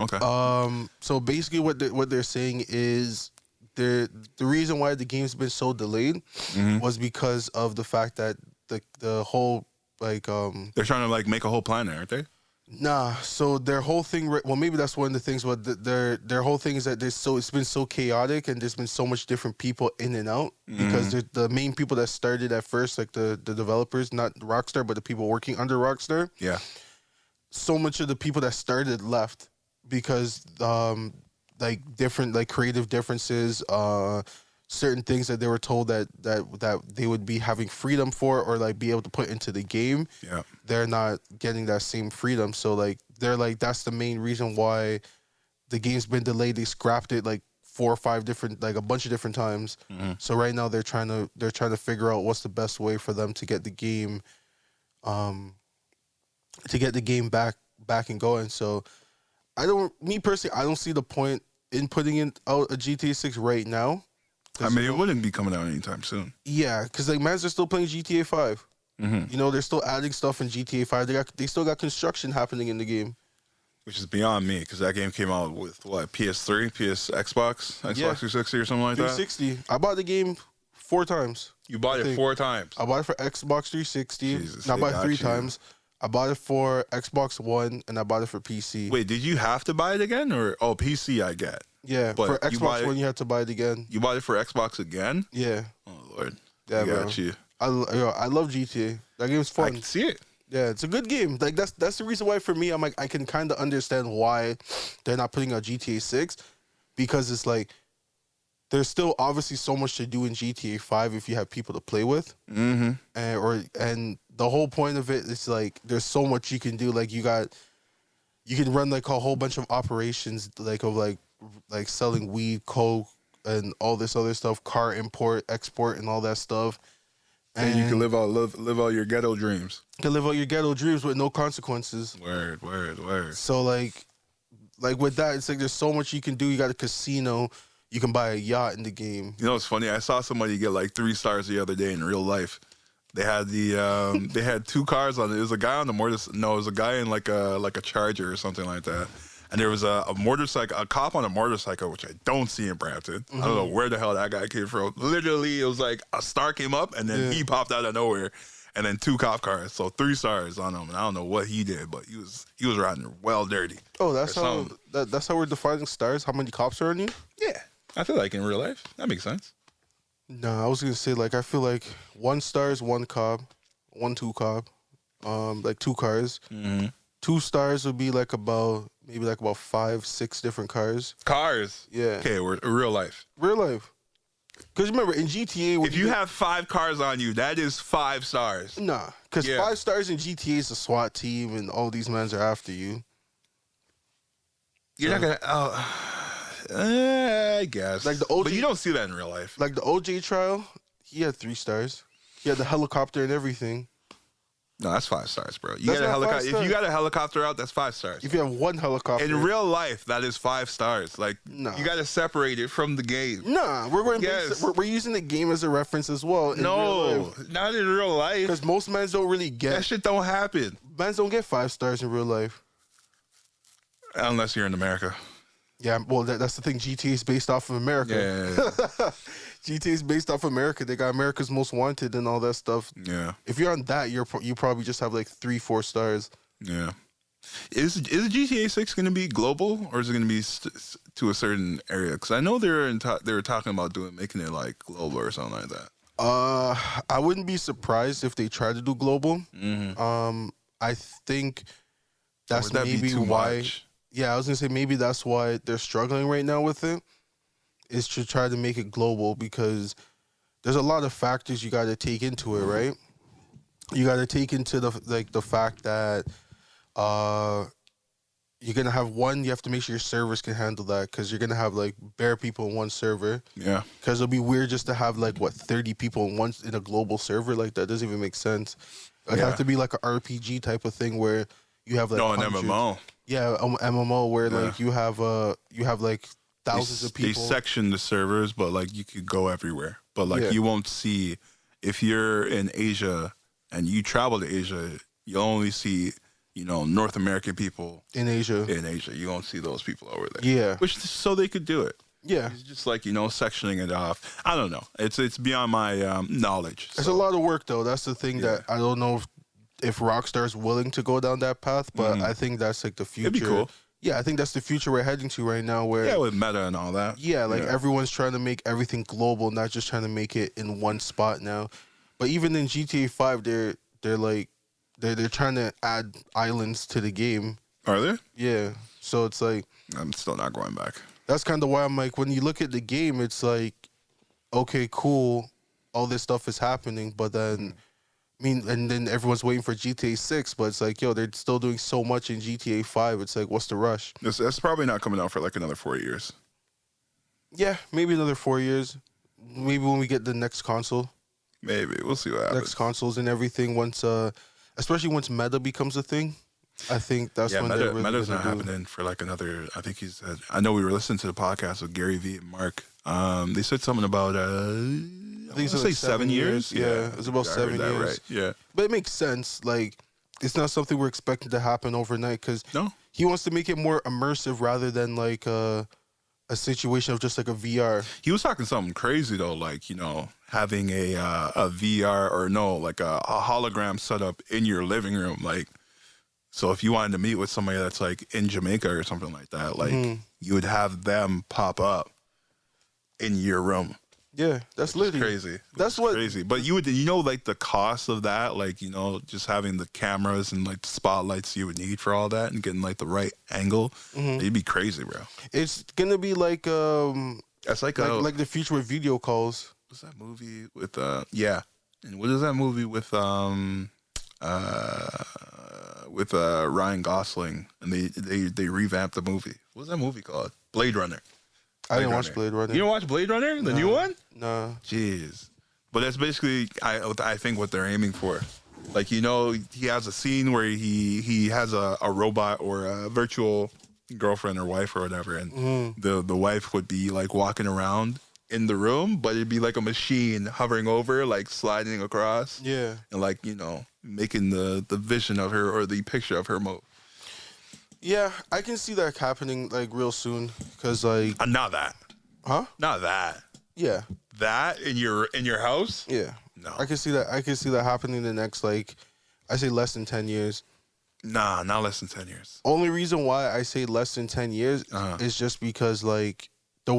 Okay. So basically, what they're saying is the reason why the game's been so delayed was because of the fact that the whole like They're trying to like make a whole plan there, aren't they? Nah, so their whole thing. Well, maybe that's one of the things. But their whole thing is that it's been so chaotic, and there's been so much different people in and out because the main people that started at first, like the developers, not Rockstar, but the people working under Rockstar. Yeah. So much of the people that started left because like different like creative differences, certain things that they were told that they would be having freedom for or like be able to put into the game. Yeah. They're not getting that same freedom. So like they're like that's the main reason why the game's been delayed. They scrapped it like 4 or 5 different like a bunch of different times. So right now they're trying to figure out what's the best way for them to get the game back and going. So me personally, I don't see the point in putting out a GTA 6 right now. I mean, it wouldn't be coming out anytime soon. Yeah, because like mans are still playing GTA 5. You know, they're still adding stuff in GTA 5. They still got construction happening in the game. Which is beyond me, because that game came out with, what, PS3, Xbox 360 or something like 360. I bought the game 4 times. You bought it 4 times? I bought it for Xbox 360. Jesus, I bought it 3 times. I bought it for Xbox One, and I bought it for PC. Wait, did you have to buy it again? Or PC I get. Yeah, but for Xbox One, you had to buy it again. You bought it for Xbox again? Yeah. Oh, Lord. Yeah, bro. Got you. I love GTA. That game's fun. I can see it. Yeah, it's a good game. Like that's the reason why for me, I'm like I can kind of understand why they're not putting out GTA 6 because it's like there's still obviously so much to do in GTA 5 if you have people to play with. And the whole point of it is like there's so much you can do. Like you can run like a whole bunch of operations like of like selling weed, coke, and all this other stuff, car import, export, and all that stuff. And you can live out your ghetto dreams. You can live out your ghetto dreams with no consequences. Word. So like with that, it's like there's so much you can do. You got a casino. You can buy a yacht in the game. You know what's funny? I saw somebody get like 3 stars the other day in real life. They had they had 2 cars on it. It was a guy on the motorcycle. No, it was a guy in like a Charger or something like that. And there was a cop on a motorcycle, which I don't see in Brampton. I don't know where the hell that guy came from. Literally, it was like a star came up, and then he popped out of nowhere, and then 2 cop cars. So 3 stars on him, and I don't know what he did, but he was riding well dirty. Oh, that's how we're defining stars. How many cops are on you? Yeah, I feel like in real life that makes sense. No, I was gonna say like I feel like 1 star is 1 cop, 2 cop, like 2 cars. 2 stars would be like maybe about 5, 6 different cars. Cars? Yeah. Okay, we're real life. Real life. Because remember, in GTA... If you have 5 cars on you, that is 5 stars. Nah, because 5 stars in GTA is a SWAT team and all these men are after you. You're not going to... I guess. Like the OJ, but you don't see that in real life. Like the OJ trial, he had 3 stars. He had the helicopter and everything. No, that's 5 stars, bro. You got a helicopter. If you got a helicopter out, that's 5 stars. If you have 1 helicopter in real life, that is 5 stars. Like, nah. You got to separate it from the game. Nah, we're using the game as a reference as well. No, not in real life. Because most men don't really get that shit. Don't happen. Men don't get 5 stars in real life, unless you're in America. Yeah, well, that's the thing. GTA is based off of America. Yeah. GTA is based off America. They got America's Most Wanted and all that stuff. Yeah. If you're on that, you probably just have like 3, 4 stars. Yeah. Is GTA 6 going to be global, or is it going to be to a certain area? Because I know they were talking about making it like global or something like that. I wouldn't be surprised if they try to do global. I think that's maybe why. Much? Yeah, I was gonna say maybe that's why they're struggling right now with it, is to try to make it global because there's a lot of factors you got to take into it, right? You got to take into the fact that you're gonna have you have to make sure your servers can handle that because you're gonna have like bare people in one server. Yeah. Because it'll be weird just to have like 30 people in a global server. Like that doesn't even make sense. It'd have to be like an RPG type of thing where you have like an MMO. Yeah, MMO where like you have like thousands of people. They section the servers, but like you could go everywhere. But like you won't see if you're in Asia and you travel to Asia, you'll only see North American people in Asia. You won't see those people over there. Yeah. Which so they could do it. Yeah. It's just like, sectioning it off. I don't know. It's beyond my knowledge. It's a lot of work, though. That's the thing that I don't know if Rockstar is willing to go down that path, but I think that's like the future. It'd be cool. Yeah, I think that's the future we're heading to right now. Where with Meta and all that. Yeah, everyone's trying to make everything global, not just trying to make it in one spot now. But even in GTA 5, they're trying to add islands to the game. Are they? Yeah. So it's like I'm still not going back. That's kind of why I'm like, when you look at the game, it's like, okay, cool, all this stuff is happening, but then, and then everyone's waiting for GTA 6, but it's like, they're still doing so much in GTA 5. It's like, what's the rush? That's probably not coming out for like another 4 years. Yeah, maybe another 4 years. Maybe when we get the next console. Maybe. We'll see what happens. Next consoles and everything, especially once Meta becomes a thing. I think that's when they're really Meta's not happening for like another. I think he said. I know we were listening to the podcast with Gary V and Mark. They said something about. I think it's like 7 years. Yeah, it was about 7 years. Right. Yeah, but it makes sense. Like, it's not something we're expecting to happen overnight because he wants to make it more immersive rather than like a situation of just like a VR. He was talking something crazy though, like having a VR or like a hologram set up in your living room, like. So if you wanted to meet with somebody that's like in Jamaica or something like that, like you would have them pop up in your room. Yeah, that's literally crazy. That's crazy. But you would, like the cost of that, like just having the cameras and like the spotlights you would need for all that and getting like the right angle. It'd be crazy, bro. It's gonna be like that's like the future with video calls. What's that movie with And what is that movie with Ryan Gosling, and they revamped the movie. What's that movie called? Blade Runner. I didn't watch Blade Runner. You didn't watch Blade Runner, the new one? No. Jeez, but that's basically I think what they're aiming for. Like he has a scene where he has a robot or a virtual girlfriend or wife or whatever, and the wife would be like walking around in the room, but it'd be like a machine hovering over, like sliding across. Yeah. And like, making the vision of her or the picture of her move. Yeah, I can see that happening like real soon because like not that. Huh? Not that. Yeah. That in your house? Yeah. No. I can see that happening in the next like I say less than 10 years. Nah, not less than 10 years. Only reason why I say less than 10 years is just because like